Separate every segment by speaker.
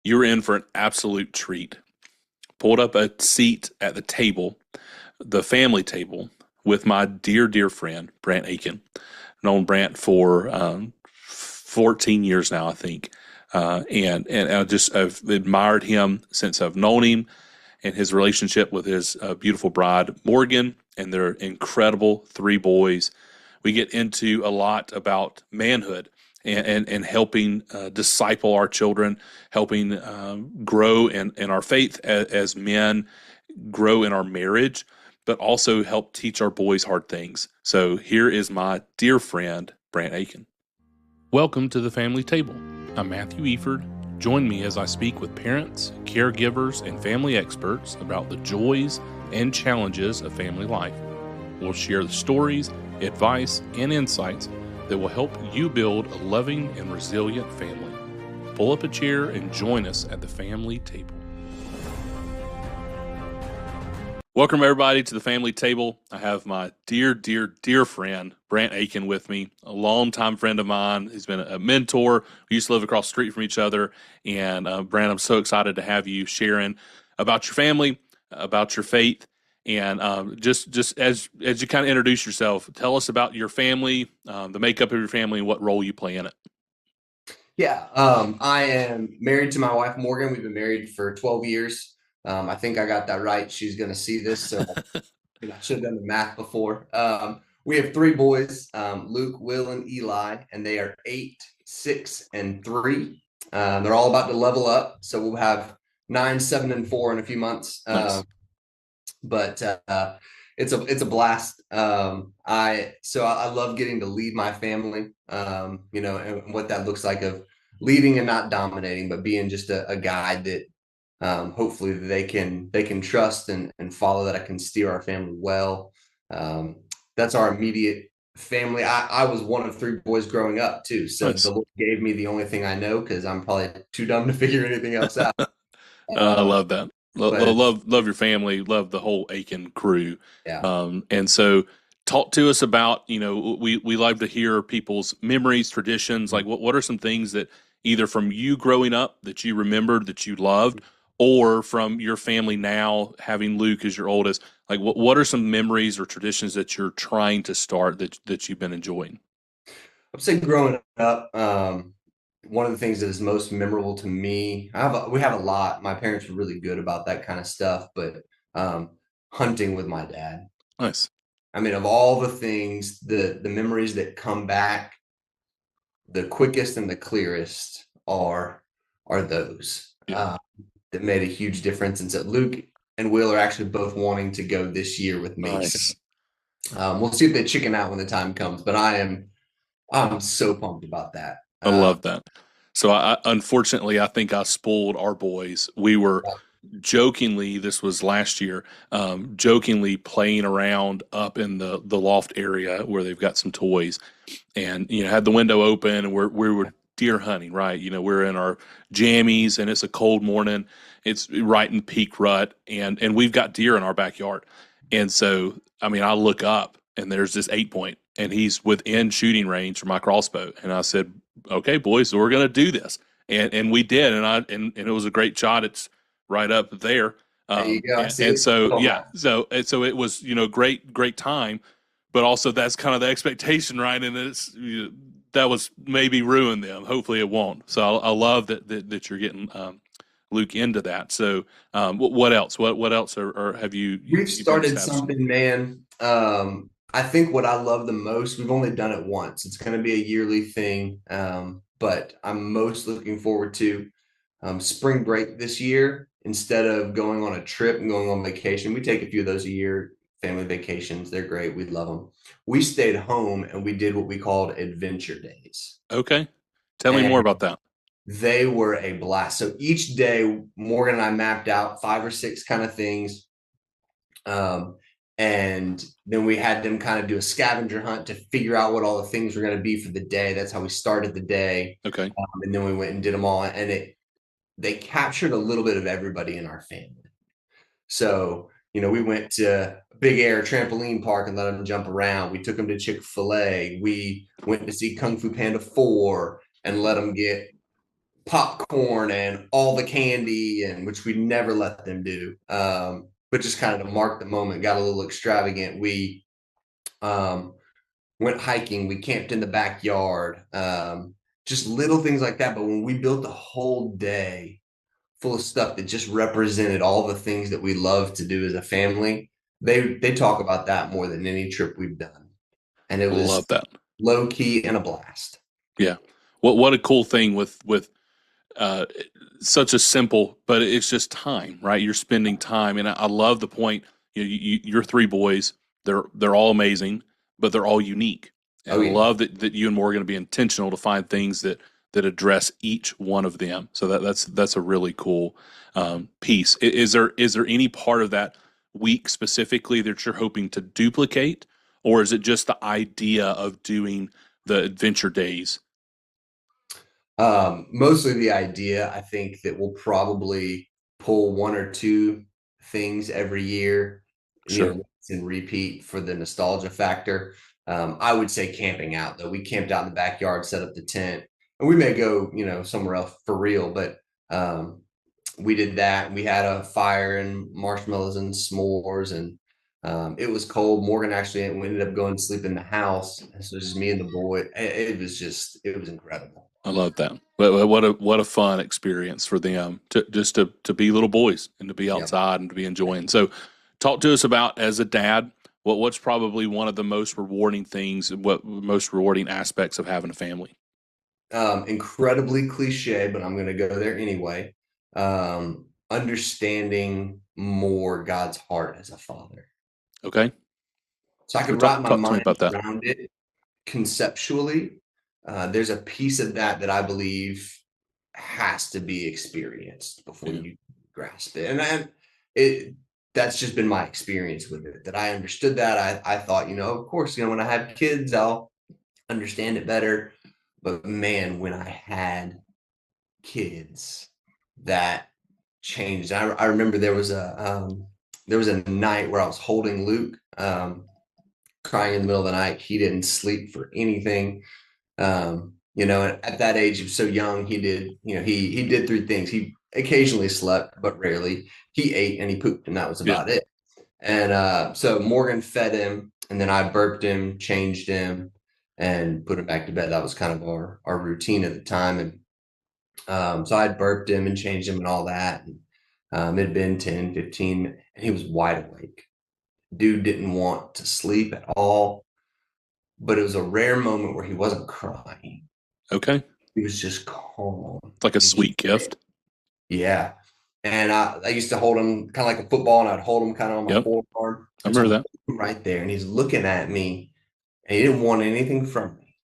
Speaker 1: You're in for an absolute treat. Pulled up a seat at the table, the family table, with my dear, dear friend, Brandt Akin. Known Brandt for 14 years now, I think. And I've admired him since I've known him and his relationship with his beautiful bride, Morgan, and their incredible three boys. We get into a lot about manhood and helping disciple our children, helping grow in our faith as men, grow in our marriage, but also help teach our boys hard things. So here is my dear friend, Brandt Akin. Welcome to the family table. I'm Matthew Eford. Join me as I speak with parents, caregivers, and family experts about the joys and challenges of family life. We'll share the stories, advice, and insights that will help you build a loving and resilient family. Pull up a chair and join us at the family table. Welcome, everybody, to the family table. I have my dear, dear, dear friend, Brandt Akin, with me, a longtime friend of mine. He's been a mentor. We used to live across the street from each other. And Brandt, I'm so excited to have you sharing about your family, about your faith, and just as you kind of introduce yourself, tell us about your family, the makeup of your family, and what role you play in it.
Speaker 2: Yeah, I am married to my wife, Morgan. We've been married for 12 years. I think I got that right. She's going to see this, so I should have done the math before. We have three boys, Luke, Will, and Eli, and they are 8, 6, and 3. They're all about to level up, so we'll have 9, 7, and 4 in a few months.
Speaker 1: Nice.
Speaker 2: But it's a blast. I love getting to lead my family, and what that looks like of leading and not dominating, but being just a guide that hopefully they can trust and follow, that I can steer our family well. That's our immediate family. I was one of three boys growing up too, so the
Speaker 1: Nice.
Speaker 2: Lord gave me the only thing I know because I'm probably too dumb to figure anything else out.
Speaker 1: I
Speaker 2: Um,
Speaker 1: love that.
Speaker 2: but it's
Speaker 1: Love your family. Love the whole Aiken crew.
Speaker 2: yeah.
Speaker 1: And so, talk to us about, we love to hear people's memories, traditions. Like, what are some things that either from you growing up that you remembered that you loved, or from your family now having Luke as your oldest? Like, what are some memories or traditions that you're trying to start that you've been enjoying?
Speaker 2: I'd say growing up, one of the things that is most memorable to me, we have a lot. My parents were really good about that kind of stuff, but um, hunting with my dad.
Speaker 1: Nice.
Speaker 2: I mean, of all the things, the memories that come back the quickest and the clearest are those
Speaker 1: Yeah.
Speaker 2: that made a huge difference. And so Luke and Will are actually both wanting to go this year with me. So
Speaker 1: Nice.
Speaker 2: we'll see if they chicken out when the time comes. But I'm so pumped about that.
Speaker 1: I love that. So unfortunately, I think I spoiled our boys. We were jokingly, this was last year, jokingly playing around up in the loft area where they've got some toys, and had the window open, and we were deer hunting, right? We're in our jammies, and it's a cold morning. It's right in peak rut, and we've got deer in our backyard, and so I mean, I look up, and there's this 8 point, and he's within shooting range for my crossbow, and I said, "Okay, boys, so we're gonna do this." And we did, and it was a great shot. It's right up there.
Speaker 2: There you go. I
Speaker 1: And,
Speaker 2: see
Speaker 1: and
Speaker 2: it.
Speaker 1: so
Speaker 2: Oh,
Speaker 1: yeah, so it was great time, but also that's kind of the expectation, right? And that was maybe ruin them. Hopefully it won't. So I love that you're getting Luke into that. So what else? What else or have
Speaker 2: we've
Speaker 1: you've been
Speaker 2: started
Speaker 1: establishing?
Speaker 2: something, man. I think what I love the most, we've only done it once. It's going to be a yearly thing. But I'm most looking forward to spring break this year. Instead of going on a trip and going on vacation, we take a few of those a year, family vacations. They're great. We love them. We stayed home and we did what we called adventure days.
Speaker 1: Okay, tell me more
Speaker 2: And
Speaker 1: about that.
Speaker 2: they were a blast. So each day, Morgan and I mapped out 5 or 6 kind of things. Um, and then we had them kind of do a scavenger hunt to figure out what all the things were going to be for the day. That's how we started the day.
Speaker 1: Okay,
Speaker 2: And then we went and did them all. And they captured a little bit of everybody in our family. So, we went to a big air trampoline park and let them jump around. We took them to Chick-fil-A. We went to see Kung Fu Panda 4 and let them get popcorn and all the candy, and which we never let them do. But just kind of to mark the moment, got a little extravagant. We um, went hiking, we camped in the backyard, just little things like that. But when we built a whole day full of stuff that just represented all the things that we love to do as a family, they talk about that more than any trip we've done. And it
Speaker 1: I love
Speaker 2: was
Speaker 1: that.
Speaker 2: low key and a blast.
Speaker 1: Yeah. What a cool thing with uh, such a simple, but it's just time, right? You're spending time, and I love the point. Your three boys, they're all amazing, but they're all unique, and
Speaker 2: Oh
Speaker 1: I
Speaker 2: yeah.
Speaker 1: love that you and Morgan are going to be intentional to find things that address each one of them. So that's a really cool piece. Is there any part of that week specifically that you're hoping to duplicate, or is it just the idea of doing the adventure days?
Speaker 2: Mostly the idea. I think that we'll probably pull one or two things every year,
Speaker 1: Sure.
Speaker 2: and repeat for the nostalgia factor. I would say camping out though. We camped out in the backyard, set up the tent, and we may go, somewhere else for real, but we did that. We had a fire and marshmallows and s'mores, and it was cold. Morgan actually ended up going to sleep in the house, and so it was just me and the boy. It was incredible.
Speaker 1: I love that. What a fun experience for them to be little boys and to be
Speaker 2: Yeah.
Speaker 1: outside and to be enjoying. So, talk to us about as a dad, what's probably one of the most rewarding things, what most rewarding aspects of having a family.
Speaker 2: Incredibly cliche, but I'm going to go there anyway. Understanding more God's heart as a father.
Speaker 1: Okay,
Speaker 2: So I
Speaker 1: so
Speaker 2: could wrap my
Speaker 1: talk to me
Speaker 2: mind
Speaker 1: about that.
Speaker 2: around it conceptually. There's a piece of that that I believe has to be experienced before
Speaker 1: Yeah,
Speaker 2: you grasp it. It that's just been my experience with it. That I understood that. I thought, of course, when I have kids, I'll understand it better. But man, when I had kids, that changed. I remember there was a night where I was holding Luke, crying in the middle of the night. He didn't sleep for anything. At that age, he was so young. He did three things. He occasionally slept, but rarely. He ate and he pooped, and that was
Speaker 1: yeah.
Speaker 2: about it. And so Morgan fed him, and then I burped him, changed him, and put him back to bed. That was kind of our routine at the time. And so I burped him and changed him and all that. And it had been 10, 15, and he was wide awake. Dude didn't want to sleep at all, but it was a rare moment where he wasn't crying.
Speaker 1: Okay,
Speaker 2: He was just calm.
Speaker 1: it's like a
Speaker 2: And
Speaker 1: sweet gift.
Speaker 2: yeah. And I used to hold him kind of like a football, and I'd hold him kind of on my
Speaker 1: Yep,
Speaker 2: forearm.
Speaker 1: I
Speaker 2: And so
Speaker 1: remember
Speaker 2: I'm
Speaker 1: that.
Speaker 2: right there, and he's looking at me, and he didn't want anything from me.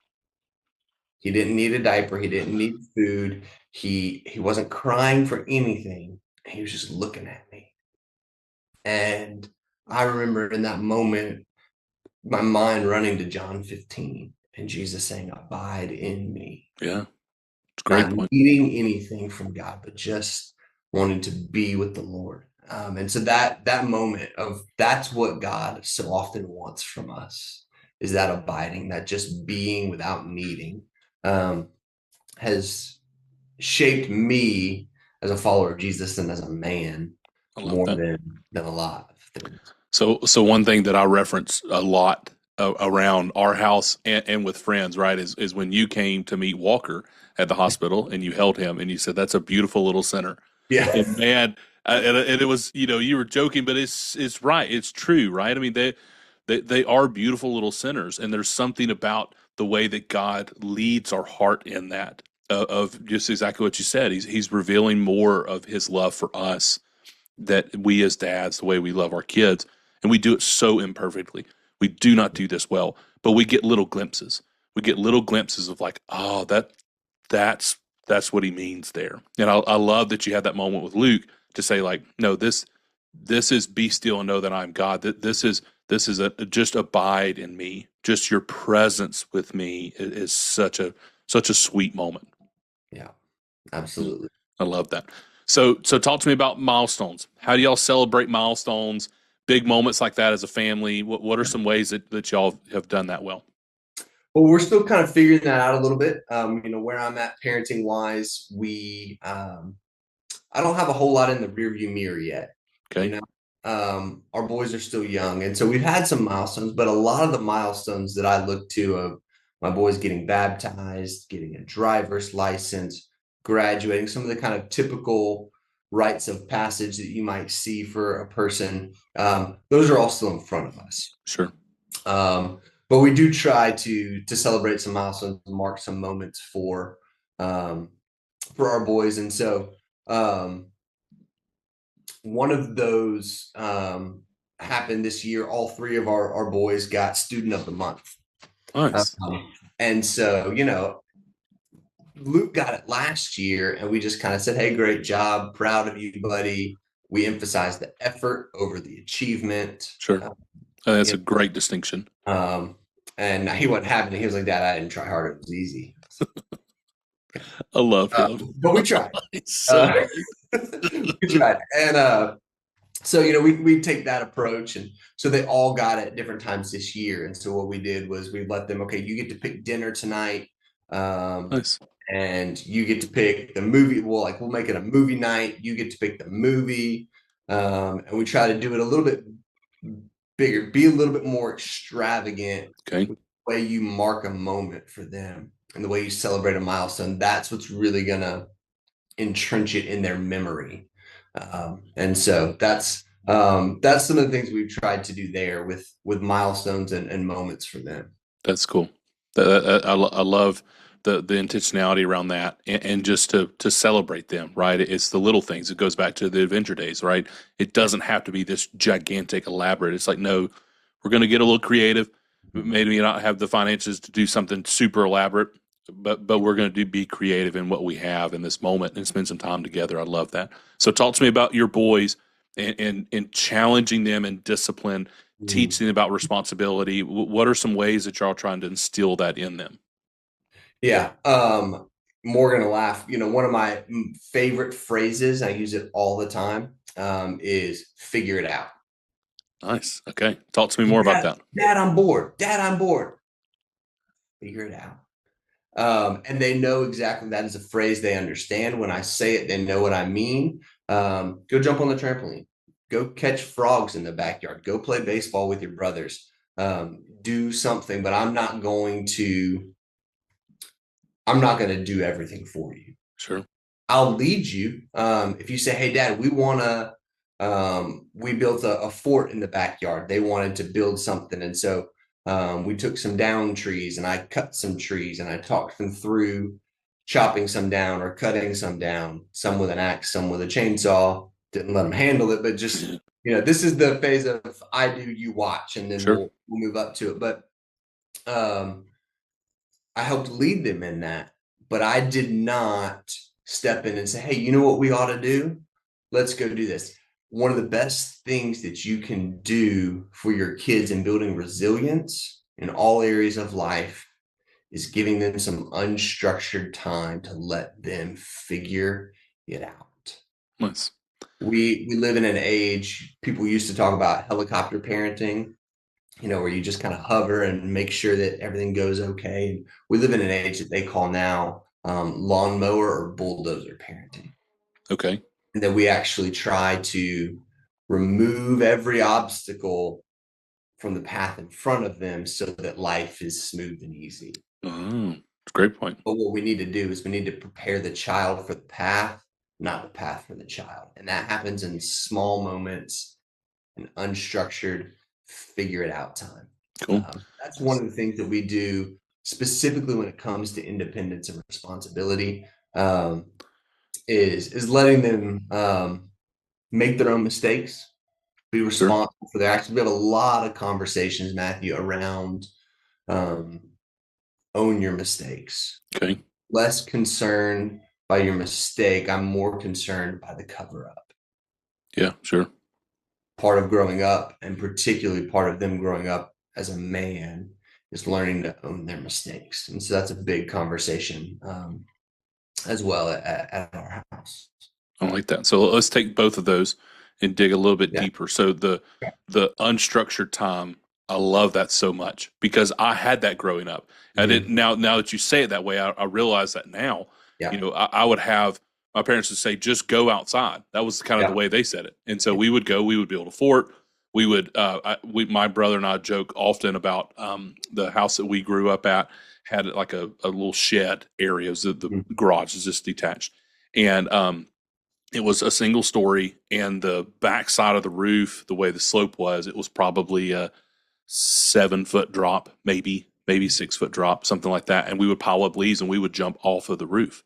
Speaker 2: He didn't need a diaper. He didn't need food. He wasn't crying for anything. He was just looking at me. And I remember in that moment, my mind running to John 15 and Jesus saying, "Abide in me."
Speaker 1: Yeah, it's a great
Speaker 2: Not
Speaker 1: point.
Speaker 2: needing anything from God, but just wanting to be with the Lord. And so that moment of that's what God so often wants from us, is that abiding, that just being without needing, um, has shaped me as a follower of Jesus and as a man
Speaker 1: I love
Speaker 2: more
Speaker 1: that.
Speaker 2: than a lot of things.
Speaker 1: So one thing that I reference a lot around our house and with friends, right, is when you came to meet Walker at the hospital and you held him and you said that's a beautiful little center.
Speaker 2: Yeah.
Speaker 1: And man, and it was you were joking, but it's right, it's true, right? I mean they are beautiful little centers, and there's something about the way that God leads our heart in that of just exactly what you said. He's revealing more of His love for us that we as dads, the way we love our kids, and we do it so imperfectly. We do not do this well, but we get little glimpses. We get little glimpses of like, oh, that's that's what he means there. And I love that you had that moment with Luke to say like, no, this is be still and know that I'm God. That this is a just abide in me. Just your presence with me is such a sweet moment.
Speaker 2: Yeah,
Speaker 1: Yeah,
Speaker 2: absolutely.
Speaker 1: I love that. So talk to me about milestones. How do y'all celebrate milestones, big moments like that as a family? What are some ways that y'all have done that well?
Speaker 2: Well, we're still kind of figuring that out a little bit. Where I'm at parenting wise, I don't have a whole lot in the rearview mirror yet. You
Speaker 1: Okay.
Speaker 2: know, our boys are still young, and so we've had some milestones, but a lot of the milestones that I look to of my boys getting baptized, getting a driver's license, graduating, some of the kind of typical rites of passage that you might see for a person, those are all still in front of us.
Speaker 1: Sure.
Speaker 2: Um, but we do try to celebrate some milestones, mark some moments um, for our boys, and so um, one of those happened this year. All three of our boys got Student of the Month,
Speaker 1: Nice.
Speaker 2: um, and so Luke got it last year, and we just kind of said, "Hey, great job, proud of you, buddy." We emphasized the effort over the achievement.
Speaker 1: Sure.
Speaker 2: Uh,
Speaker 1: That's
Speaker 2: you
Speaker 1: a great distinction.
Speaker 2: Um, and he wasn't having it. He was like, "Dad, I didn't try hard. It was easy."
Speaker 1: I love him.
Speaker 2: But we tried.
Speaker 1: It's so
Speaker 2: Uh,
Speaker 1: great.
Speaker 2: we tried, and so we take that approach, and so they all got it at different times this year. And so what we did was we let them, okay, you get to pick dinner tonight, um,
Speaker 1: Nice.
Speaker 2: and you get to pick the movie. We'll make it a movie night. You get to pick the movie, and we try to do it a little bit bigger, be a little bit more extravagant
Speaker 1: Okay.
Speaker 2: with the way you mark a moment for them and the way you celebrate a milestone. That's what's really gonna entrench it in their memory. And so that's some of the things we've tried to do there with milestones and moments for them.
Speaker 1: That's cool. I love the intentionality around that, and just to celebrate them, right? It's the little things. It goes back to the adventure days, right? It
Speaker 2: Yeah.
Speaker 1: doesn't have to be this gigantic, elaborate. It's like, no, we're going to get a little creative. Maybe not have the finances to do something super elaborate, but we're going to be creative in what we have in this moment and spend some time together. I love that. So talk to me about your boys and challenging them in discipline,
Speaker 2: Mm.
Speaker 1: teaching them about responsibility. What are some ways that y'all trying to instill that in them?
Speaker 2: Yeah. More gonna laugh. One of my favorite phrases, I use it all the time, is figure it out.
Speaker 1: Nice. Okay. Talk to me more about
Speaker 2: Dad,
Speaker 1: that.
Speaker 2: Dad, I'm bored. Dad, I'm bored. Figure it out. And they know exactly that is a phrase they understand. When I say it, they know what I mean. Go jump on the trampoline. Go catch frogs in the backyard. Go play baseball with your brothers. Do something, but I'm not going to do everything for you.
Speaker 1: Sure.
Speaker 2: I'll lead you. If you say, "Hey, Dad, we built a fort in the backyard." They wanted to build something. And so we took some down trees and I cut some trees and I talked them through chopping some down or cutting some down, some with an axe, some with a chainsaw. Didn't let them handle it, but just, this is the phase of I do, you watch, and then
Speaker 1: Sure.
Speaker 2: we'll move up to it. But um, I helped lead them in that, but I did not step in and say, "Hey, you know what we ought to do? Let's go do this." One of the best things that you can do for your kids in building resilience in all areas of life is giving them some unstructured time to let them figure it out.
Speaker 1: Nice.
Speaker 2: We live in an age, people used to talk about helicopter parenting, where you just kind of hover and make sure that everything goes okay. And we live in an age that they call now lawnmower or bulldozer parenting,
Speaker 1: Okay.
Speaker 2: and that we actually try to remove every obstacle from the path in front of them so that life is smooth and easy.
Speaker 1: Oh, it's a great point.
Speaker 2: But what we need to do is we need to prepare the child for the path, not the path for the child. And that happens in small moments and unstructured, figure it out time.
Speaker 1: Cool.
Speaker 2: That's one of the things that we do specifically when it comes to independence and responsibility, is letting them make their own mistakes, be
Speaker 1: Sure.
Speaker 2: responsible for their actions. We have a lot of conversations, Matthew, around um, own your mistakes.
Speaker 1: Okay.
Speaker 2: Less concerned by your mistake. I'm more concerned by the cover up.
Speaker 1: Yeah. Sure.
Speaker 2: Part of growing up, and particularly part of them growing up as a man, is learning to own their mistakes. And so that's a big conversation as well at our house.
Speaker 1: I like that. So let's take both of those and dig a little bit
Speaker 2: Yeah.
Speaker 1: deeper. So the unstructured time. I love that so much because I had that growing up. I didn't.
Speaker 2: Mhm.
Speaker 1: Now that you say it that way, I realize that now.
Speaker 2: Yeah.
Speaker 1: I would have my parents would say, "Just go outside." That was kind of the
Speaker 2: Yeah.
Speaker 1: way they said it, and so
Speaker 2: Yeah.
Speaker 1: we would go. We would build a fort. We would. My brother and I joke often about the house that we grew up at had like a little shed area. The
Speaker 2: Mhm.
Speaker 1: garage is just detached, and it was a single story, and the back side of the roof, the way the slope was, it was probably a 7 foot drop, maybe 6 foot drop, something like that. And we would pile up leaves and we would jump off of the roof.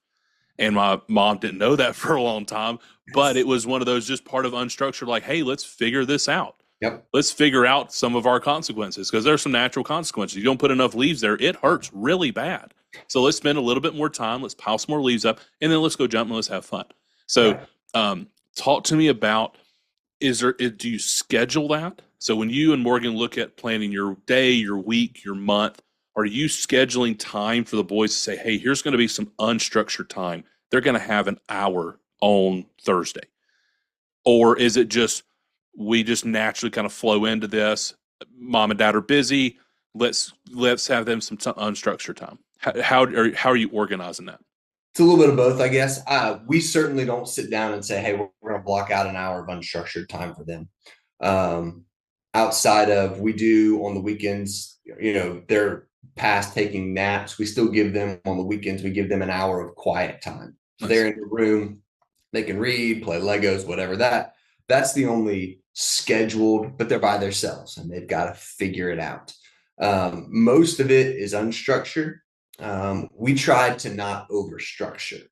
Speaker 1: And my mom didn't know that for a long time, but
Speaker 2: Yes.
Speaker 1: it was one of those just part of unstructured, like, hey, let's figure this out.
Speaker 2: Yep.
Speaker 1: Let's figure out some of our consequences because there's some natural consequences. You don't put enough leaves there, it hurts really bad. So let's spend a little bit more time. Let's pile some more leaves up, and then let's go jump and let's have fun. So,
Speaker 2: Right.
Speaker 1: talk to me about, do you schedule that? So when you and Morgan look at planning your day, your week, your month, are you scheduling time for the boys to say, hey, here's going to be some unstructured time? They're going to have an hour on Thursday. Or is it just, we just naturally kind of flow into this? Mom and dad are busy. Let's have them some unstructured time. How are you organizing that?
Speaker 2: It's a little bit of both, I guess. We certainly don't sit down and say, "Hey, we're going to block out an hour of unstructured time for them." Um, Outside of we do on the weekends, they're past taking naps. We still give them on the weekends. We give them an hour of quiet time. So
Speaker 1: Nice.
Speaker 2: they're in the room, they can read, play Legos, whatever. That's the only scheduled, but they're by themselves and they've got to figure it out. Most of it is unstructured. We tried to not overstructure.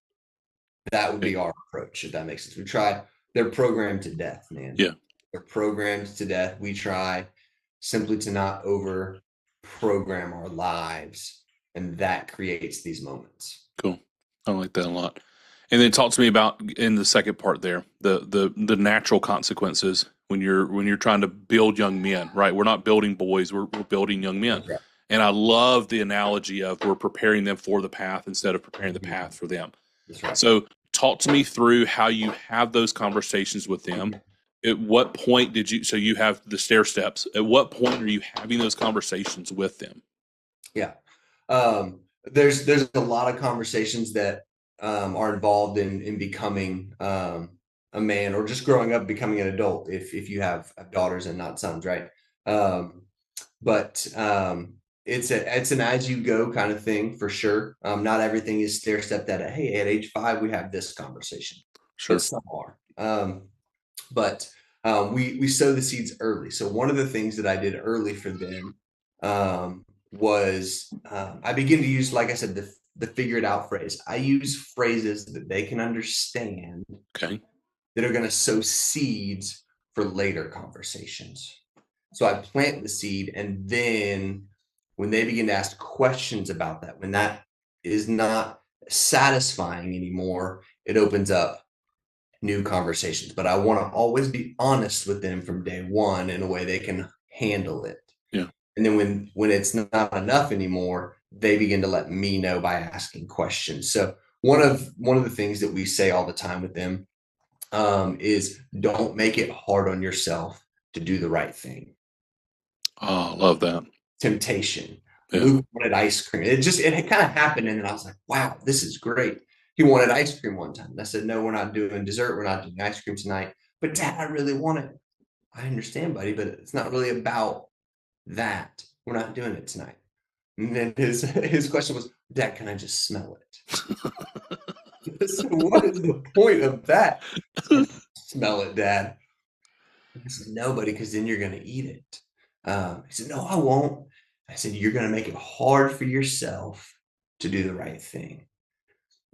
Speaker 2: That would
Speaker 1: Okay.
Speaker 2: be our approach, if that makes sense. We try, they're programmed to death, man.
Speaker 1: Yeah.
Speaker 2: They're programmed to death. We try simply to not over program our lives, and that creates these moments.
Speaker 1: Cool. I like that a lot. And then talk to me about in the second part there, the natural consequences when you're trying to build young men, right? We're not building boys, we're building young men.
Speaker 2: That's right.
Speaker 1: And I love the analogy of we're preparing them for the path instead of preparing the
Speaker 2: Mhm.
Speaker 1: path for them.
Speaker 2: That's right.
Speaker 1: So talk to me through how you have those conversations with them. At what point did you, so you have the stair steps. At what point are you having those conversations with them?
Speaker 2: Yeah. There's a lot of conversations that are involved in becoming a man or just growing up, becoming an adult. If you have daughters and not sons, right? Um, but it's an as you go kind of thing for sure. Not everything is stair stepped at. Hey, at age 5, we have this conversation, but
Speaker 1: Sure.
Speaker 2: some are. But we sow the seeds early. So one of the things that I did early for them was I begin to use, like I said, the figure it out phrase. I use phrases that they can understand
Speaker 1: Okay.
Speaker 2: that are going to sow seeds for later conversations. So I plant the seed, and then when they begin to ask questions about that, when that is not satisfying anymore, it opens up new conversations. But I want to always be honest with them from day one in a way they can handle it.
Speaker 1: Yeah.
Speaker 2: And then when it's not enough anymore, they begin to let me know by asking questions. So one of the things that we say all the time with them is don't make it hard on yourself to do the right thing.
Speaker 1: Oh, love that.
Speaker 2: Temptation.
Speaker 1: Yeah.
Speaker 2: Luke wanted ice cream. It kind of happened, and then I was like, wow, this is great. He wanted ice cream one time. And I said, no, we're not doing dessert. We're not doing ice cream tonight. But Dad, I really want it. I understand, buddy, but it's not really about that. We're not doing it tonight. And then his question was, Dad, can I just smell it? So what is the point of that? Smell it, Dad. I said, no, buddy, because then you're going to eat it. He said, no, I won't. I said, you're going to make it hard for yourself to do the right thing.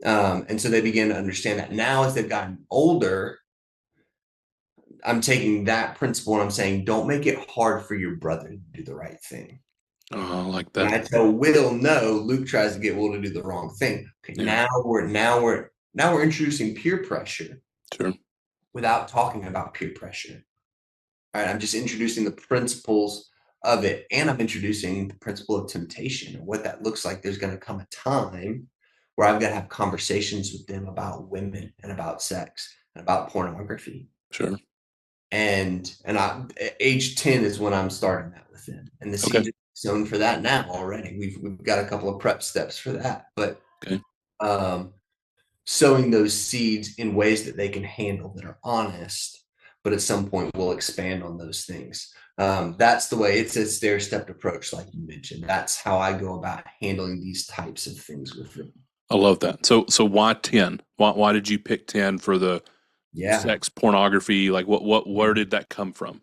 Speaker 2: And so they began to understand that. Now, as they've gotten older, I'm taking that principle and I'm saying, don't make it hard for your brother to do the right thing.
Speaker 1: Oh, I like
Speaker 2: When
Speaker 1: that.
Speaker 2: I tell Will no, Luke tries to get Will to do the wrong thing. Okay,
Speaker 1: Yeah.
Speaker 2: now we're introducing peer pressure
Speaker 1: Sure.
Speaker 2: without talking about peer pressure. All right, I'm just introducing the principles of it, and I'm introducing the principle of temptation and what that looks like. There's going to come a time where I've got to have conversations with them about women and about sex and about pornography.
Speaker 1: Sure.
Speaker 2: and I age 10 is when I'm starting that with them. And the
Speaker 1: Okay.
Speaker 2: seeds are sown for that now already. We've got a couple of prep steps for that. But
Speaker 1: Okay.
Speaker 2: um sowing those seeds in ways that they can handle that are honest, but at some point we'll expand on those things. That's the way it's a stair-stepped approach, like you mentioned. That's how I go about handling these types of things with them.
Speaker 1: I love that. So why 10? Why did you pick 10 for the
Speaker 2: Yeah.
Speaker 1: sex pornography? Like where did that come from?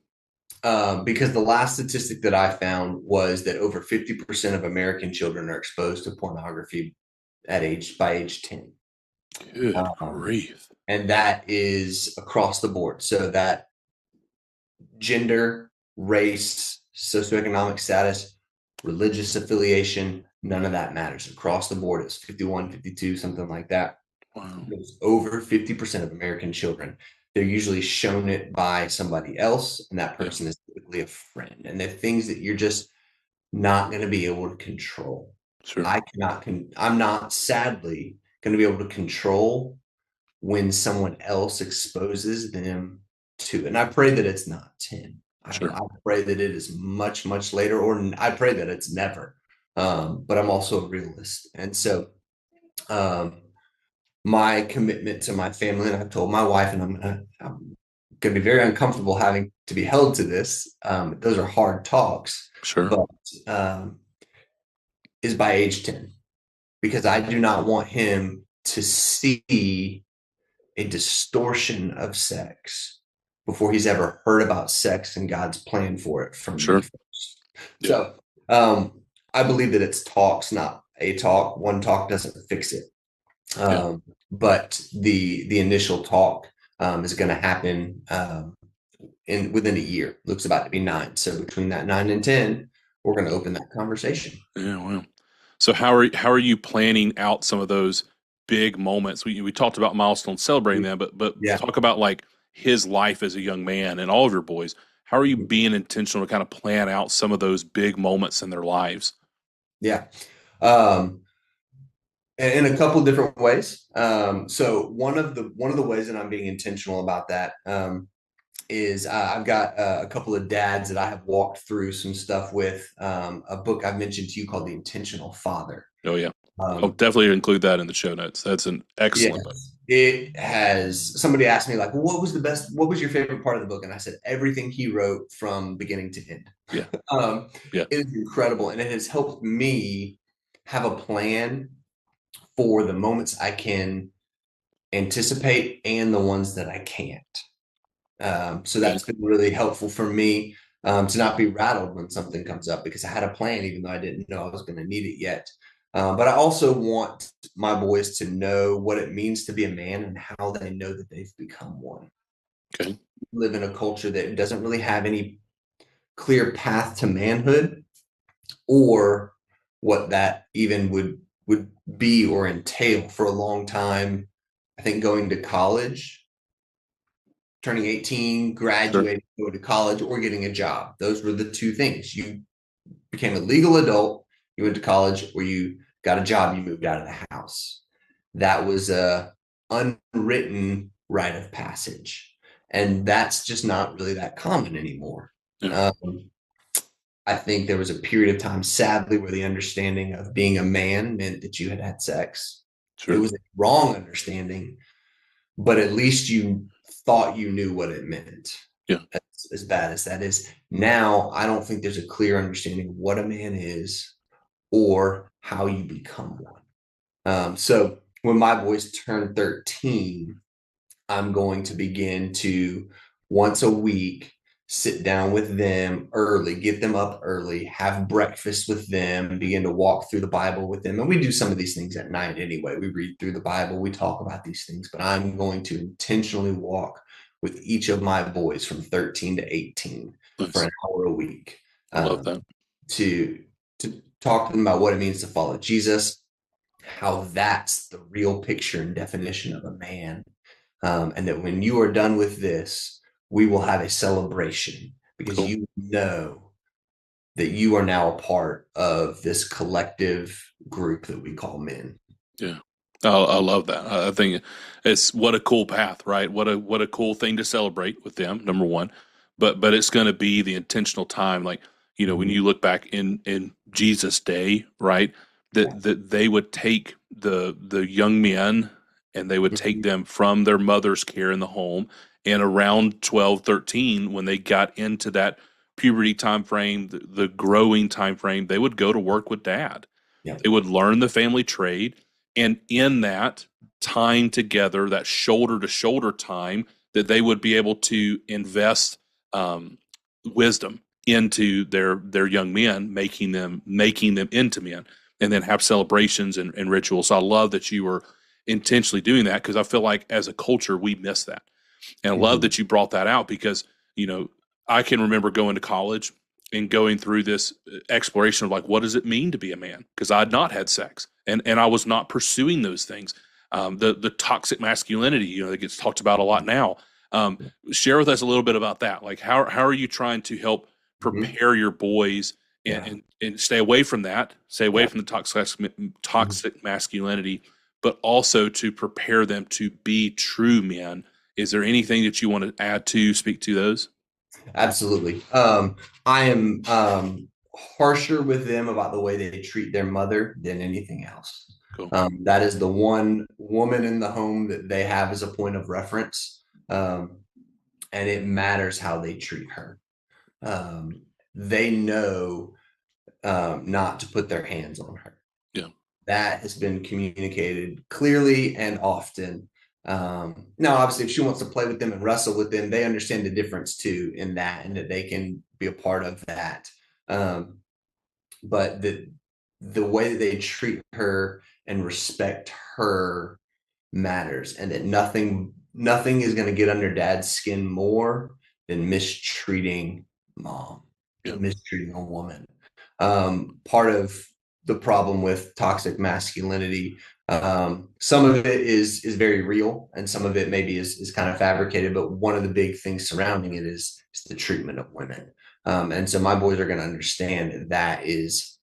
Speaker 2: Because the last statistic that I found was that over 50% of American children are exposed to pornography by age 10.
Speaker 1: Good
Speaker 2: Um,
Speaker 1: grief.
Speaker 2: and that is across the board. So that gender, race, socioeconomic status, religious affiliation, none of that matters. Across the board, it's 51, 52, something like that.
Speaker 1: Wow.
Speaker 2: It's over 50% of American children. They're usually shown it by somebody else, and that
Speaker 1: Yeah,
Speaker 2: person is typically a friend. And they're things that you're just not going to be able to control.
Speaker 1: sure.
Speaker 2: I'm not sadly going to be able to control when someone else exposes them to, and I pray that it's not 10.
Speaker 1: Sure.
Speaker 2: I pray that it is much, much later, or I pray that it's never. But I'm also a realist. And so my commitment to my family, and I've told my wife, and I'm gonna be very uncomfortable having to be held to this. Those are hard talks,
Speaker 1: Sure.
Speaker 2: but um, is by age 10, because I do not want him to see a distortion of sex before he's ever heard about sex and God's plan for it from me
Speaker 1: Sure.
Speaker 2: first.
Speaker 1: Yeah.
Speaker 2: So I believe that it's talks, not a talk. One talk doesn't fix it.
Speaker 1: Yeah.
Speaker 2: But the initial talk is going to happen in within a year. Luke's about to be 9, so between that 9 and 10, we're going to open that conversation.
Speaker 1: Yeah. Wow. So how are you planning out some of those big moments? We talked about milestones, celebrating them, but
Speaker 2: Yeah.
Speaker 1: talk about like his life as a young man and all of your boys. How are you being intentional to kind of plan out some of those big moments in their lives?
Speaker 2: Yeah. Um, in a couple different ways. So one of the ways that I'm being intentional about that is I've got a couple of dads that I have walked through some stuff with. A book I've mentioned to you called The Intentional Father.
Speaker 1: Oh yeah. I'll
Speaker 2: Um,
Speaker 1: definitely include that in the show notes. That's an excellent book.
Speaker 2: yes, it has. Somebody asked me like, well, what was your favorite part of the book? And I said everything he wrote from beginning to end.
Speaker 1: Yeah.
Speaker 2: um,
Speaker 1: Yeah.
Speaker 2: it is incredible, and it has helped me have a plan for the moments I can anticipate and the ones that I can't. So
Speaker 1: Okay.
Speaker 2: that's been really helpful for me to not be rattled when something comes up, because I had a plan, even though I didn't know I was going to need it yet. But I also want my boys to know what it means to be a man and how they know that they've become one.
Speaker 1: Okay.
Speaker 2: We live in a culture that doesn't really have any clear path to manhood, or what that even would be or entail. For a long time, I think going to college, turning 18,
Speaker 1: Sure.
Speaker 2: graduating, going to college, or getting a job. Those were the two things. You became a legal adult, you went to college, or you got a job, you moved out of the house. That was a unwritten rite of passage. And that's just not really that common anymore.
Speaker 1: Yeah.
Speaker 2: Um, I think there was a period of time, sadly, where the understanding of being a man meant that you had had sex. It
Speaker 1: Sure.
Speaker 2: was a wrong understanding, but at least you thought you knew what it meant.
Speaker 1: Yeah.
Speaker 2: As bad as that is, now I don't think there's a clear understanding of what a man is or how you become one. So when my boys turn 13, I'm going to begin to once a week sit down with them early, get them up early, have breakfast with them, begin to walk through the Bible with them. And we do some of these things at night anyway. We read through the Bible, we talk about these things, but I'm going to intentionally walk with each of my boys from 13 to 18 for
Speaker 1: Nice.
Speaker 2: an hour a week,
Speaker 1: I love
Speaker 2: um,
Speaker 1: that.
Speaker 2: to talk to them about what it means to follow Jesus, how that's the real picture and definition of a man, and that when you are done with this, we will have a celebration, because
Speaker 1: Cool.
Speaker 2: you know that you are now a part of this collective group that we call men.
Speaker 1: Yeah. I love that. I think it's what a cool path, right? What a cool thing to celebrate with them. Number one, but it's going to be the intentional time, like when
Speaker 2: Mhm.
Speaker 1: you look back in Jesus' day, right?
Speaker 2: Yeah.
Speaker 1: That they would take the young men and they would take
Speaker 2: Mhm.
Speaker 1: them from their mother's care in the home, and around 12, 13, when they got into that puberty time frame, the growing time frame, they would go to work with dad.
Speaker 2: Yeah.
Speaker 1: They would learn the family trade. And in that time together, that shoulder to shoulder time, that they would be able to invest um, wisdom into their young men, making them into men, and then have celebrations and rituals. So I love that you were intentionally doing that, because I feel like as a culture we miss that. And I love
Speaker 2: Mhm.
Speaker 1: that you brought that out, because, you know, I can remember going to college and going through this exploration of, like, what does it mean to be a man? Because I had not had sex, and I was not pursuing those things. The toxic masculinity, that gets talked about a lot now. Um, Share with us a little bit about that. Like, how are you trying to help
Speaker 2: Mhm.
Speaker 1: prepare your boys, and,
Speaker 2: Yeah.
Speaker 1: and stay away from that, stay away
Speaker 2: Yeah.
Speaker 1: from the
Speaker 2: Mhm.
Speaker 1: toxic masculinity, but also to prepare them to be true men? Is there anything that you want to add to speak to those?
Speaker 2: Absolutely. I am harsher with them about the way they treat their mother than anything else.
Speaker 1: Cool.
Speaker 2: That is the one woman in the home that they have as a point of reference. And it matters how they treat her. They know not to put their hands on her.
Speaker 1: Yeah.
Speaker 2: That has been communicated clearly and often. Now, obviously, if she wants to play with them and wrestle with them, they understand the difference too in that, and that they can be a part of that. Um, but the way that they treat her and respect her matters, and that nothing is going to get under dad's skin more than mistreating mom,
Speaker 1: Yeah.
Speaker 2: mistreating a woman. Part of the problem with toxic masculinity, some of it is very real, and some of it maybe is kind of fabricated. But one of the big things surrounding it is the treatment of women. And so my boys are going to understand that that is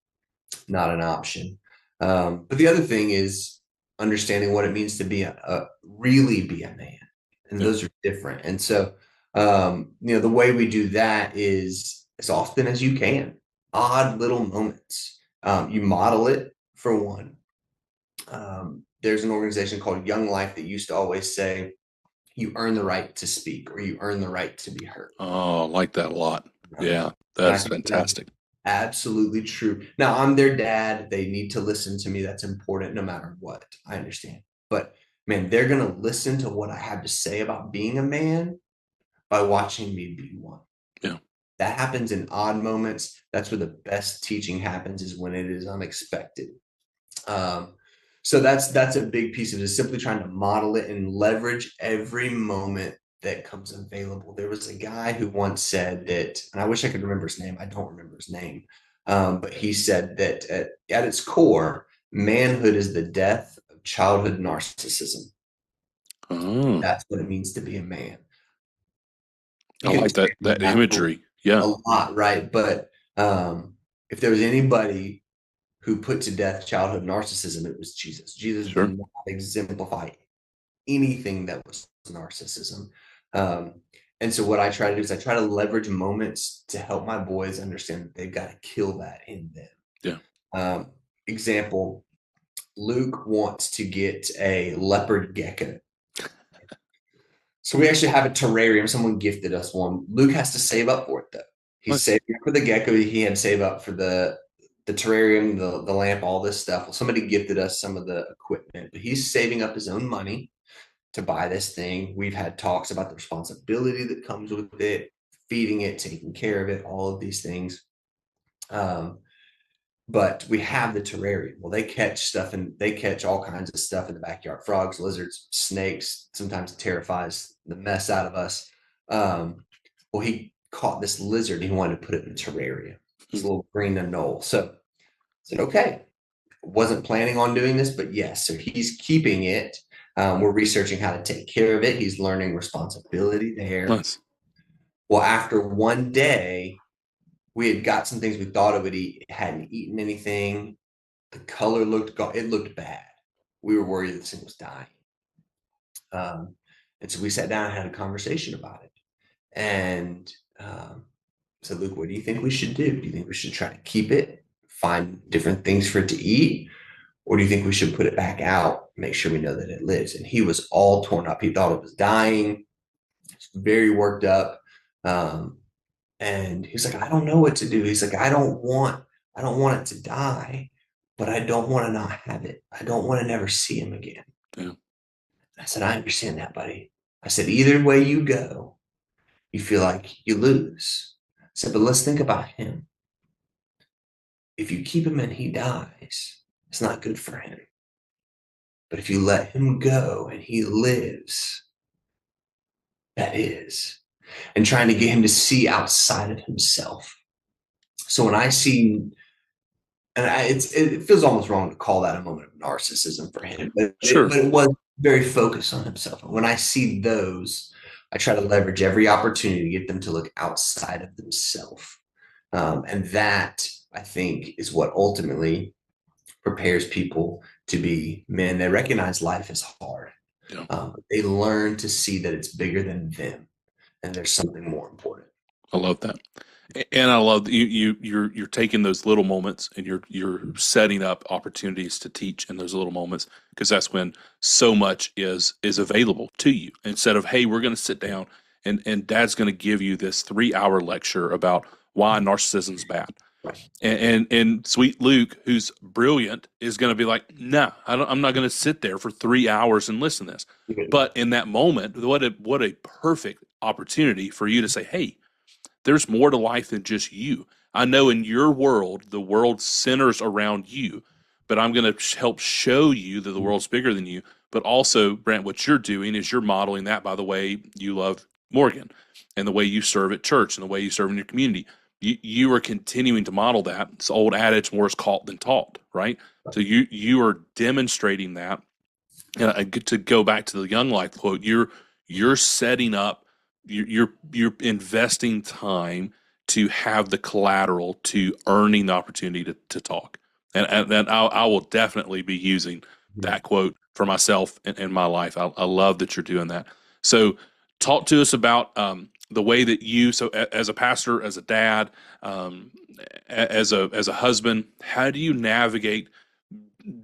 Speaker 2: not an option. But the other thing is understanding what it means to be a really be a man, and
Speaker 1: Yeah.
Speaker 2: those are different. And so, the way we do that is as often as you can, odd little moments. You model it for one. There's an organization called Young Life that used to always say, "You earn the right to speak, or you earn the right to be heard."
Speaker 1: Oh, I like that a lot.
Speaker 2: Right.
Speaker 1: Yeah,
Speaker 2: And I
Speaker 1: that's
Speaker 2: think that's
Speaker 1: fantastic.
Speaker 2: absolutely true. Now, I'm their dad. They need to listen to me. That's important no matter what. I understand. But man, they're going to listen to what I have to say about being a man by watching me be one.
Speaker 1: Yeah.
Speaker 2: That happens in odd moments. That's where the best teaching happens, is when it is unexpected. Um, so that's a big piece of it, is simply trying to model it and leverage every moment that comes available. There was a guy who once said that, and I wish I could remember his name. I don't remember his name, but he said that at its core, manhood is the death of childhood narcissism.
Speaker 1: Oh,
Speaker 2: That's what it means to be a man.
Speaker 1: I
Speaker 2: You can
Speaker 1: like that
Speaker 2: expand
Speaker 1: that
Speaker 2: that
Speaker 1: imagery.
Speaker 2: a
Speaker 1: Yeah.
Speaker 2: lot, right? But if there was anybody who put to death childhood narcissism, it was Jesus. Jesus
Speaker 1: Sure.
Speaker 2: did not exemplify anything that was narcissism. Um, and so what I try to do is I try to leverage moments to help my boys understand that they've got to kill that in them.
Speaker 1: Yeah.
Speaker 2: Example, Luke wants to get a leopard gecko. So we actually have a terrarium. Someone gifted us one. Luke has to save up for it though. He's
Speaker 1: Nice.
Speaker 2: saving up for the gecko. He had to save up for the terrarium, the lamp, all this stuff. Well, somebody gifted us some of the equipment, but he's saving up his own money to buy this thing. We've had talks about the responsibility that comes with it, feeding it, taking care of it, all of these things. Um, but we have the terrarium. Well, they catch stuff, and they catch all kinds of stuff in the backyard: frogs, lizards, snakes. Sometimes it terrifies the mess out of us. Well, he caught this lizard. He wanted to put it in the terrarium. It's a
Speaker 1: Hmm.
Speaker 2: little green anole. So I said, okay. Wasn't planning on doing this, but yes. So he's keeping it. We're researching how to take care of it. He's learning responsibility there.
Speaker 1: Nice.
Speaker 2: Well, after one day, we had got some things we thought it would eat. It hadn't eaten anything. The color looked, it looked bad. we were worried that this thing was dying. Um, and so we sat down and had a conversation about it. And said, Luke, what do you think we should do? Do you think we should try to keep it, find different things for it to eat? Or do you think we should put it back out, make sure we know that it lives? And he was all torn up. He thought it was dying, very worked up. And he's like, I don't know what to do. He's like, I don't want it to die, but I don't want to not have it. I don't want to never see him again.
Speaker 1: Yeah.
Speaker 2: I said, I understand that, buddy. I said, either way you go, you feel like you lose. I said, but let's think about him. If you keep him and he dies, it's not good for him. But if you let him go and he lives, that is. And trying to get him to see outside of himself. So when I see, it feels almost wrong to call that a moment of narcissism for him, but
Speaker 1: Sure.
Speaker 2: it was very focused on himself. And when I see those, I try to leverage every opportunity to get them to look outside of themselves. And that, I think, is what ultimately prepares people to be men. They recognize life is hard.
Speaker 1: Yeah.
Speaker 2: They learn to see that it's bigger than them and there's something more important.
Speaker 1: I love that. And I love that you're taking those little moments and you're setting up opportunities to teach in those little moments, because that's when so much is available to you. Instead of, hey, we're going to sit down and dad's going to give you this 3 hour lecture about why narcissism's bad.
Speaker 2: Right.
Speaker 1: And sweet Luke, who's brilliant, is going to be like, nah, I'm not going to sit there for 3 hours and listen to this. But in that moment, what a perfect opportunity for you to say, hey, there's more to life than just you. I know in your world, the world centers around you, but I'm going to help show you that the world's bigger than you. But also, Brent, what you're doing is you're modeling that by the way you love Morgan and the way you serve at church and the way you serve in your community. You are continuing to model that. It's the old adage, more is caught than taught, right? So you are demonstrating that. And I get to go back to the Young Life quote. You're setting up, you're investing time to have the collateral to earning the opportunity to talk. And I will definitely be using that quote for myself in my life. I love that you're doing that. So talk to us about the way that you, so as a pastor, as a dad, as a husband, how do you navigate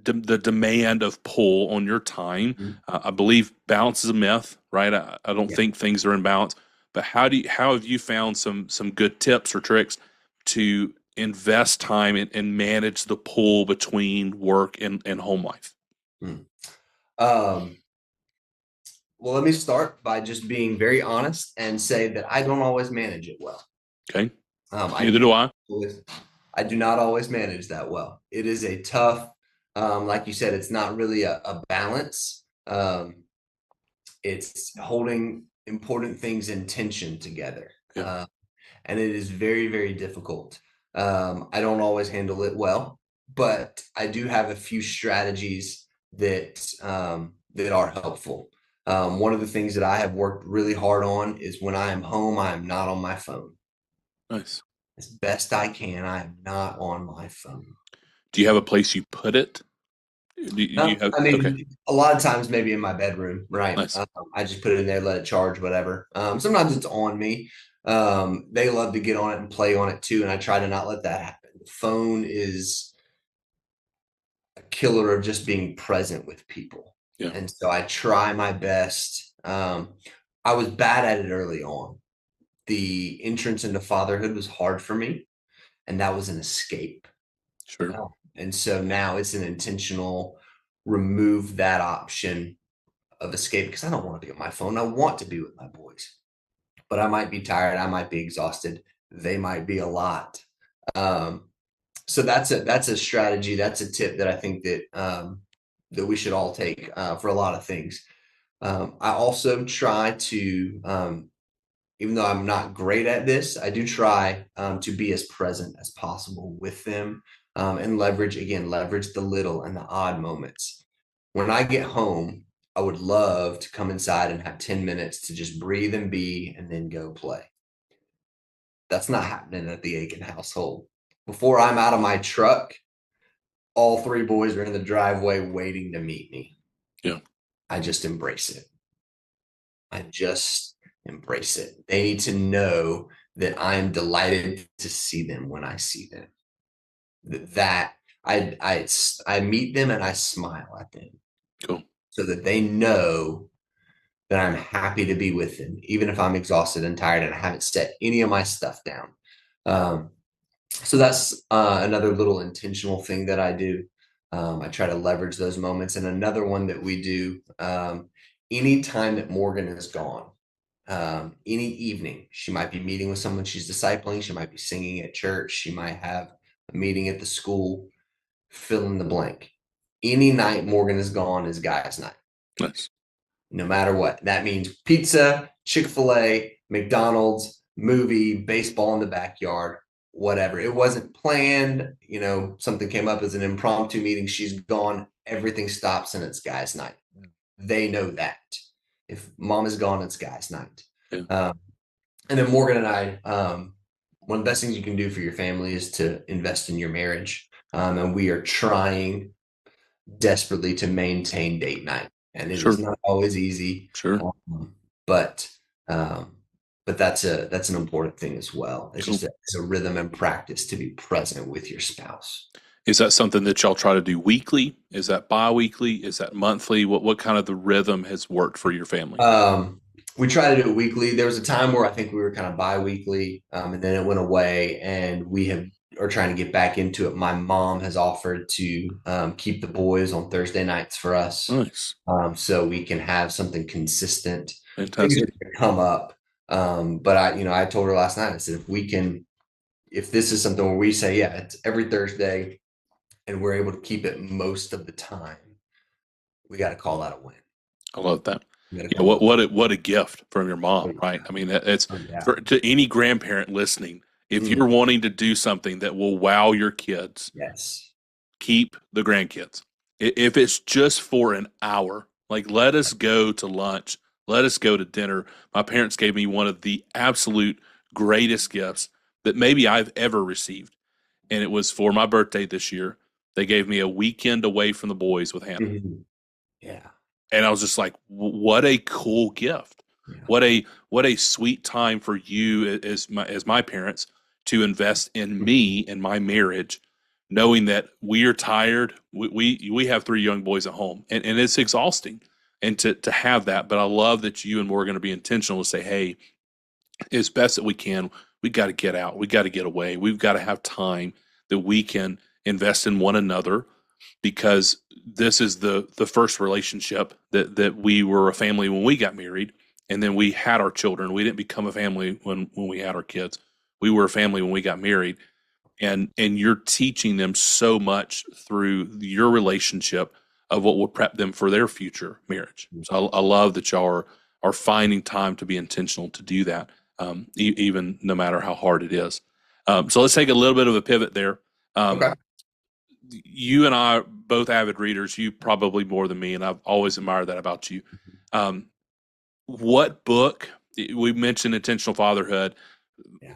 Speaker 1: the demand of pull on your time? I believe balance is a myth, right? I don't
Speaker 2: Yeah.
Speaker 1: think things are in balance. But how have you found some good tips or tricks to invest time and manage the pull between work and home life?
Speaker 2: Mm. Um, well, let me start by just being very honest and say that I don't always manage it well.
Speaker 1: Okay,
Speaker 2: I
Speaker 1: neither
Speaker 2: do
Speaker 1: do I.
Speaker 2: always, I do not always manage that well. It is a tough, like you said, it's not really a balance. It's holding important things in tension together.
Speaker 1: Yeah,
Speaker 2: And it is very, very difficult. I don't always handle it well, but I do have a few strategies that are helpful. One of the things that I have worked really hard on is when I am home, I am not on my phone.
Speaker 1: nice.
Speaker 2: As best I can, I am not on my phone.
Speaker 1: Do you have a place you put it? Do you
Speaker 2: No,
Speaker 1: have?
Speaker 2: I
Speaker 1: Okay,
Speaker 2: mean, a lot of times maybe in my bedroom, right?
Speaker 1: nice.
Speaker 2: I just put it in there, let it charge, whatever. Sometimes it's on me. They love to get on it and play on it too, and I try to not let that happen. The phone is a killer of just being present with people,
Speaker 1: Yeah,
Speaker 2: and so I try my best. I was bad at it early on. The entrance into fatherhood was hard for me, and that was an escape.
Speaker 1: sure.
Speaker 2: And so now it's an intentional remove that option of escape because I don't want to be on my phone. I want to be with my boys, but I might be tired. I might be exhausted. They might be a lot. Um, so that's a strategy. That's a tip that I think that we should all take for a lot of things. I also try to, even though I'm not great at this, I do try to be as present as possible with them and leverage the little and the odd moments. When I get home, I would love to come inside and have 10 minutes to just breathe and be and then go play. That's not happening at the Aiken household. Before I'm out of my truck, all three boys are in the driveway waiting to meet me.
Speaker 1: Yeah.
Speaker 2: I just embrace it. I just embrace it. They need to know that I am delighted to see them when I see them. That I meet them and I smile at them
Speaker 1: Cool.
Speaker 2: so that they know that I'm happy to be with them, even if I'm exhausted and tired and I haven't set any of my stuff down. Um, so that's another little intentional thing that I do. I try to leverage those moments. And another one that we do anytime that Morgan is gone, any evening, she might be meeting with someone she's discipling, she might be singing at church, she might have a meeting at the school, fill in the blank. Any night Morgan is gone is guys' night,
Speaker 1: Nice.
Speaker 2: no matter what. That means pizza, Chick-fil-A, McDonald's, movie, baseball in the backyard, whatever. It wasn't planned. Something came up as an impromptu meeting. She's gone. Everything stops and it's guys' night. They know that. If mom is gone, it's guys' night.
Speaker 1: Yeah.
Speaker 2: And then Morgan and I, one of the best things you can do for your family is to invest in your marriage. And we are trying desperately to maintain date night, and it
Speaker 1: Sure.
Speaker 2: is not always easy.
Speaker 1: Sure.
Speaker 2: Um, but um, but that's an important thing as well. It's
Speaker 1: Cool.
Speaker 2: just it's a rhythm and practice to be present with your spouse.
Speaker 1: Is that something that y'all try to do weekly? Is that bi-weekly? Is that monthly? What kind of the rhythm has worked for your family?
Speaker 2: Um, we try to do it weekly. There was a time where I think we were kind of bi-weekly, and then it went away, and are trying to get back into it. My mom has offered to keep the boys on Thursday nights for us,
Speaker 1: Nice.
Speaker 2: so we can have something consistent. Things are
Speaker 1: Fantastic.
Speaker 2: going to come up, but I told her last night. I said, if this is something where we say, yeah, it's every Thursday, and we're able to keep it most of the time, we got to call that a win.
Speaker 1: I love that.
Speaker 2: We got to
Speaker 1: Yeah,
Speaker 2: call it.
Speaker 1: what a gift from your
Speaker 2: Oh
Speaker 1: mom, right?
Speaker 2: yeah,
Speaker 1: I mean, it's
Speaker 2: oh yeah.
Speaker 1: for to any grandparent listening. If
Speaker 2: Mm,
Speaker 1: you're wanting to do something that will wow your kids,
Speaker 2: yes.
Speaker 1: keep the grandkids. If it's just for an hour, like let us go to lunch, let us go to dinner. My parents gave me one of the absolute greatest gifts that maybe I've ever received, and it was for my birthday this year. They gave me a weekend away from the boys with Hannah.
Speaker 2: Mhm. Yeah.
Speaker 1: And I was just like, what a cool gift.
Speaker 2: Yeah.
Speaker 1: What a sweet time for you as my parents to invest in
Speaker 2: Mhm.
Speaker 1: me and my marriage, knowing that we are tired. We have three young boys at home, and it's exhausting. And to have that, but I love that you and Morgan are going to be intentional to say, hey, as best that we can, we got to get out, we got to get away, we've got to have time that we can invest in one another, because this is the first relationship that we were a family when we got married, and then we had our children. We didn't become a family when we had our kids. We were a family when we got married, and you're teaching them so much through your relationship of what will prep them for their future marriage. So I love that y'all are finding time to be intentional to do that, even no matter how hard it is. So let's take a little bit of a pivot there. Um,
Speaker 2: Okay.
Speaker 1: you and I are both avid readers. You probably more than me, and I've always admired that about you. Um, what book? We mentioned intentional fatherhood.
Speaker 2: Yeah.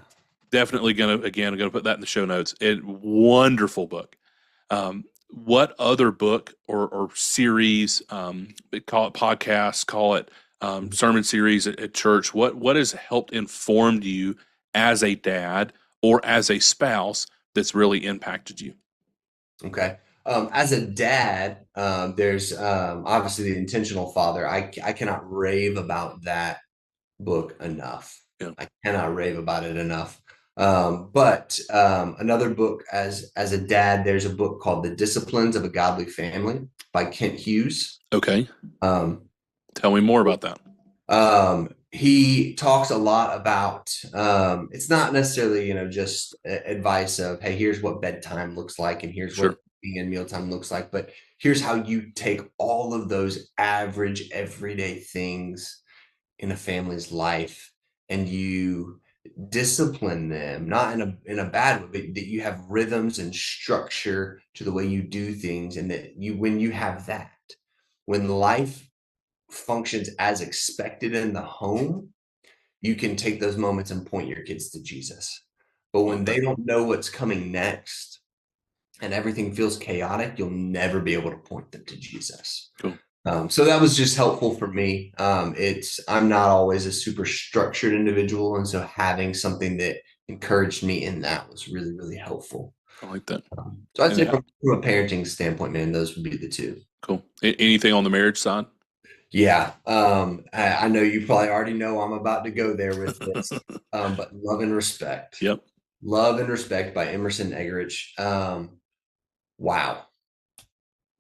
Speaker 1: Definitely gonna put that in the show notes. Wonderful book. What other book or series? Call it podcast. Call it sermon series at church. What has helped informed you as a dad or as a spouse that's really impacted you?
Speaker 2: Okay. As a dad, there's obviously the intentional father. I cannot rave about that book enough.
Speaker 1: Yeah.
Speaker 2: I cannot rave about it enough. But another book as a dad, there's a book called The Disciplines of a Godly Family by Kent Hughes.
Speaker 1: Okay.
Speaker 2: Um,
Speaker 1: Tell me more about that.
Speaker 2: he talks a lot about it's not necessarily just advice of, hey, here's what bedtime looks like and here's what
Speaker 1: Sure.
Speaker 2: being in mealtime looks like, but here's how you take all of those average everyday things in a family's life and you discipline them, not in a bad way, but that you have rhythms and structure to the way you do things, and that when you have that, when life functions as expected in the home, you can take those moments and point your kids to Jesus. But
Speaker 1: Love
Speaker 2: when they
Speaker 1: that.
Speaker 2: don't know what's coming next and everything feels chaotic, you'll never be able to point them to Jesus.
Speaker 1: Cool.
Speaker 2: So that was just helpful for me. I'm not always a super structured individual, and so having something that encouraged me in that was really, really helpful.
Speaker 1: I like that.
Speaker 2: So I'd
Speaker 1: And
Speaker 2: say from a parenting standpoint, man, those would be the two.
Speaker 1: cool. Anything on the marriage side?
Speaker 2: Yeah, I know you probably already know I'm about to go there with this, but
Speaker 1: Yep.
Speaker 2: Love and Respect by Emerson Eggerichs. Wow,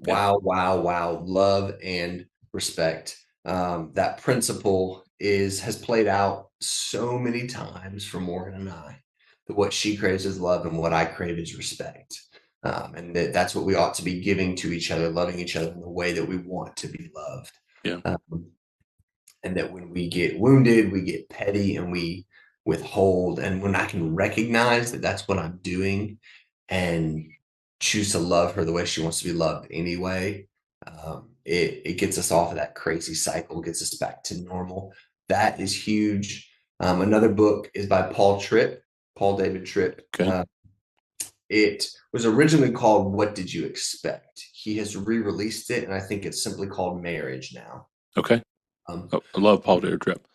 Speaker 1: Yeah.
Speaker 2: wow, wow, wow. Love and respect. That principle has played out so many times for Morgan and I. That what she craves is love, and what I crave is respect. And that's what we ought to be giving to each other, loving each other in the way that we want to be loved.
Speaker 1: Yeah.
Speaker 2: Um, and that when we get wounded, we get petty and we withhold. And when I can recognize that that's what I'm doing and choose to love her the way she wants to be loved anyway, it gets us off of that crazy cycle, gets us back to normal. That is huge. Another book is by Paul David Tripp.
Speaker 1: Okay.
Speaker 2: It was originally called What Did You Expect? He has re-released it, and I think it's simply called Marriage now.
Speaker 1: Okay.
Speaker 2: Um,
Speaker 1: Oh, I love Paul Dare Trip.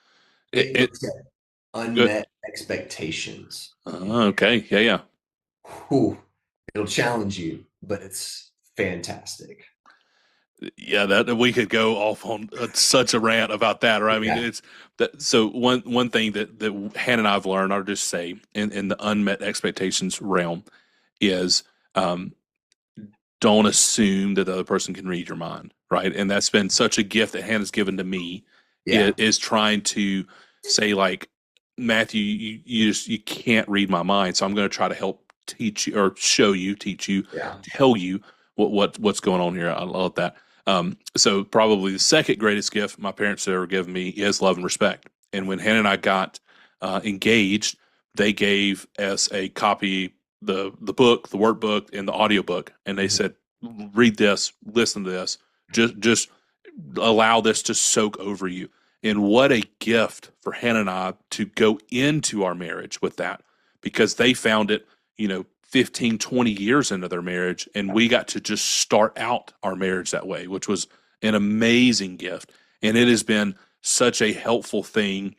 Speaker 2: it
Speaker 1: It
Speaker 2: looks at
Speaker 1: good.
Speaker 2: unmet expectations.
Speaker 1: Okay. Yeah. Yeah.
Speaker 2: Whew, it'll challenge you, but it's fantastic.
Speaker 1: Yeah, that we could go off on such a rant about that. Right? I mean,
Speaker 2: Yeah,
Speaker 1: it's that. So one thing that Hannah and I've learned, I'll just say, in the unmet expectations realm, is um, don't assume that the other person can read your mind, right? And that's been such a gift that Hannah's given to me,
Speaker 2: yeah,
Speaker 1: is trying to say like, Matthew, you just you can't read my mind, so I'm going to try to help teach you or show you, teach you,
Speaker 2: yeah.
Speaker 1: tell you what's going on here. I love that. So probably the second greatest gift my parents have ever given me is love and respect. And when Hannah and I got engaged, they gave us a copy, the book, the workbook, and the audiobook, and they
Speaker 2: Mhm.
Speaker 1: said, read this, listen to this, just allow this to soak over you. And what a gift for Hannah and I to go into our marriage with that, because they found it, 15, 20 years into their marriage. And we got to just start out our marriage that way, which was an amazing gift. And it has been such a helpful thing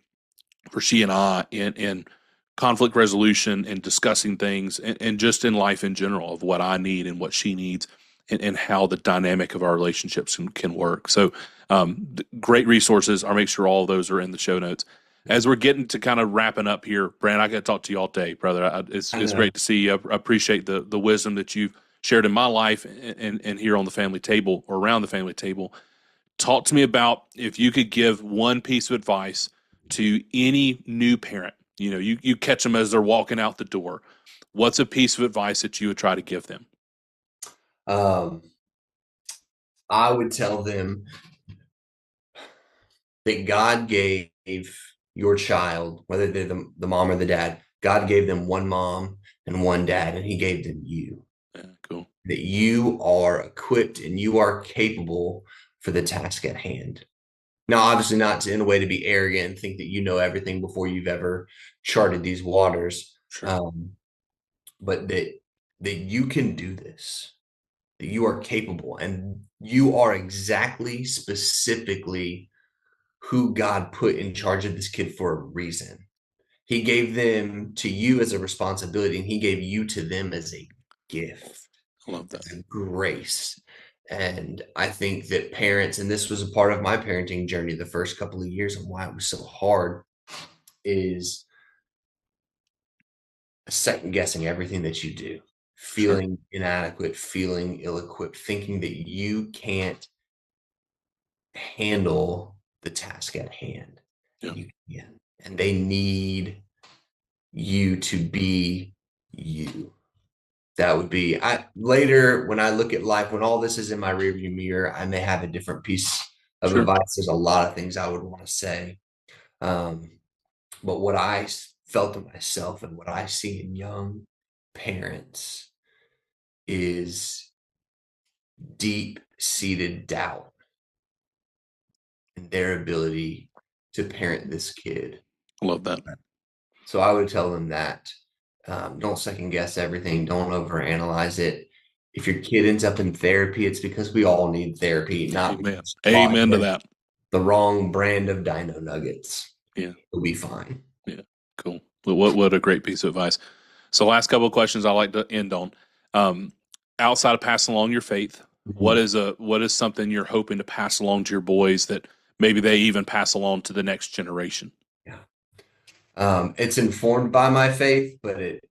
Speaker 1: for she and I in conflict resolution and discussing things, and just in life in general, of what I need and what she needs, and how the dynamic of our relationships can work. So, great resources. I'll make sure all of those are in the show notes. As we're getting to kind of wrapping up here, Brand, I got to talk to you all day, brother.
Speaker 2: I
Speaker 1: It's great
Speaker 2: know.
Speaker 1: to see you. I appreciate the wisdom that you've shared in my life, and here on the family table, or around the family table. Talk to me about, if you could give one piece of advice to any new parent. You catch them as they're walking out the door. What's a piece of advice that you would try to give them?
Speaker 2: Um, I would tell them that God gave your child, whether they're the mom or the dad, God gave them one mom and one dad, and He gave them you.
Speaker 1: Yeah, cool.
Speaker 2: That you are equipped and you are capable for the task at hand. Now, obviously, not in a way to be arrogant and think that you know everything before you've ever charted these waters,
Speaker 1: Sure.
Speaker 2: but that you can do this, that you are capable, and you are exactly, specifically who God put in charge of this kid for a reason. He gave them to you as a responsibility, and He gave you to them as a gift,
Speaker 1: I love that.
Speaker 2: as a grace. And I think that parents, and this was a part of my parenting journey the first couple of years and why it was so hard, is second guessing everything that you do,
Speaker 1: Sure.
Speaker 2: feeling inadequate, feeling ill equipped, thinking that you can't handle the task at hand.
Speaker 1: Yeah.
Speaker 2: And you can. And they need you to be you. That would be, I later when I look at life, when all this is in my rearview mirror, I may have a different piece of
Speaker 1: Sure.
Speaker 2: advice. There's a lot of things I would want to say. Um, but what I felt in myself and what I see in young parents is deep seated doubt in their ability to parent this kid.
Speaker 1: I love that.
Speaker 2: So I would tell them that don't second guess everything, don't overanalyze it. If your kid ends up in therapy, it's because we all need therapy, not
Speaker 1: Amen.
Speaker 2: because you bought
Speaker 1: Amen to
Speaker 2: him
Speaker 1: that.
Speaker 2: the wrong brand of Dino Nuggets.
Speaker 1: Yeah.
Speaker 2: He'll be fine.
Speaker 1: Yeah. Cool. Well, what a great piece of advice. So, last couple of questions I like to end on. Um, Outside of passing along your faith,
Speaker 2: Mhm.
Speaker 1: what is something you're hoping to pass along to your boys that maybe they even pass along to the next generation?
Speaker 2: Yeah. It's informed by my faith, but it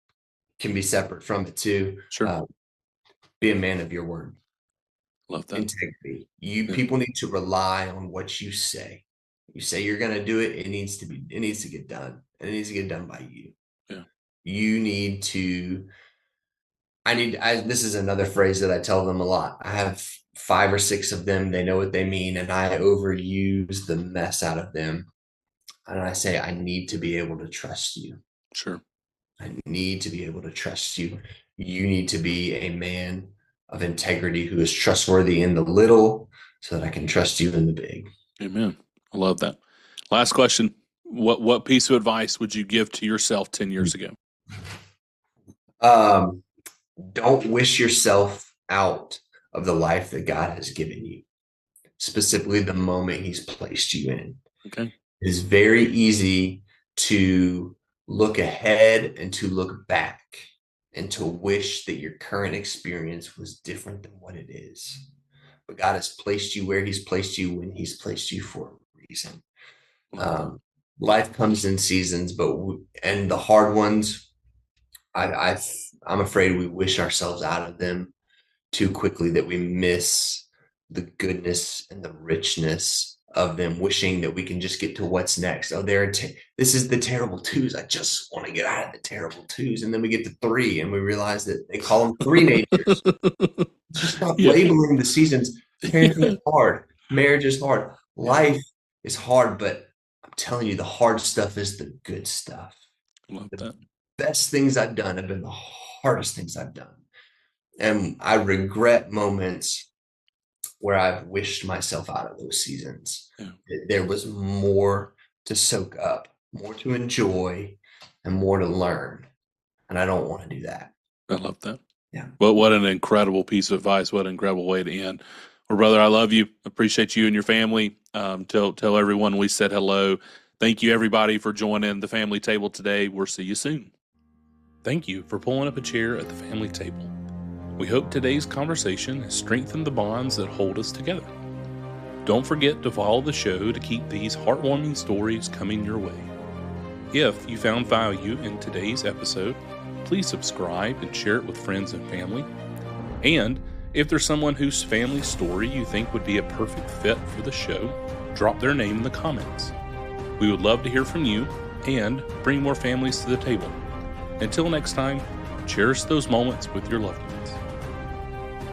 Speaker 2: can be separate from it too.
Speaker 1: Sure.
Speaker 2: Be a man of your word.
Speaker 1: Love that.
Speaker 2: Integrity. You
Speaker 1: Yeah.
Speaker 2: people need to rely on what you say. You say you're going to do it, it needs to get done. And it needs to get done by you.
Speaker 1: Yeah.
Speaker 2: You need to this is another phrase that I tell them a lot. I have 5 or 6 of them. They know what they mean, and I overuse the mess out of them. And I say, I need to be able to trust you.
Speaker 1: Sure.
Speaker 2: I need to be able to trust you. You need to be a man of integrity who is trustworthy in the little so that I can trust you in the big.
Speaker 1: Amen. I love that. Last question. What piece of advice would you give to yourself 10 years ago?
Speaker 2: Um, don't wish yourself out of the life that God has given you, specifically the moment He's placed you in.
Speaker 1: Okay.
Speaker 2: It is very easy to look ahead and to look back and to wish that your current experience was different than what it is. But God has placed you where He's placed you when He's placed you for a reason.
Speaker 1: Love that.
Speaker 2: Um, Life comes in seasons, and the hard ones, I'm afraid we wish ourselves out of them too quickly, that we miss the goodness and the richness of them, wishing that we can just get to what's next. Oh, this is the terrible twos. I just want to get out of the terrible twos. And then we get to 3 and we realize that they call them 3 natures. Just stop
Speaker 1: Yeah.
Speaker 2: labeling the seasons. Parenting
Speaker 1: Yeah.
Speaker 2: is hard. Marriage is hard.
Speaker 1: Yeah.
Speaker 2: Life is hard, but I'm telling you, the hard stuff is the good stuff.
Speaker 1: Love
Speaker 2: The
Speaker 1: that.
Speaker 2: best things I've done have been the hardest things I've done. And I regret moments where I've wished myself out of those seasons.
Speaker 1: Yeah.
Speaker 2: There was more to soak up, more to enjoy, and more to learn. And I don't want to do that.
Speaker 1: I love that.
Speaker 2: Yeah.
Speaker 1: Well, what an incredible piece of advice. What an incredible way to end. Well, brother, I love you. Appreciate you and your family. Tell everyone we said hello. Thank you, everybody, for joining the family table today. We'll see you soon. Thank you for pulling up a chair at the family table. We hope today's conversation has strengthened the bonds that hold us together. Don't forget to follow the show to keep these heartwarming stories coming your way. If you found value in today's episode, please subscribe and share it with friends and family. And if there's someone whose family story you think would be a perfect fit for the show, drop their name in the comments. We would love to hear from you and bring more families to the table. Until next time, cherish those moments with your loved ones.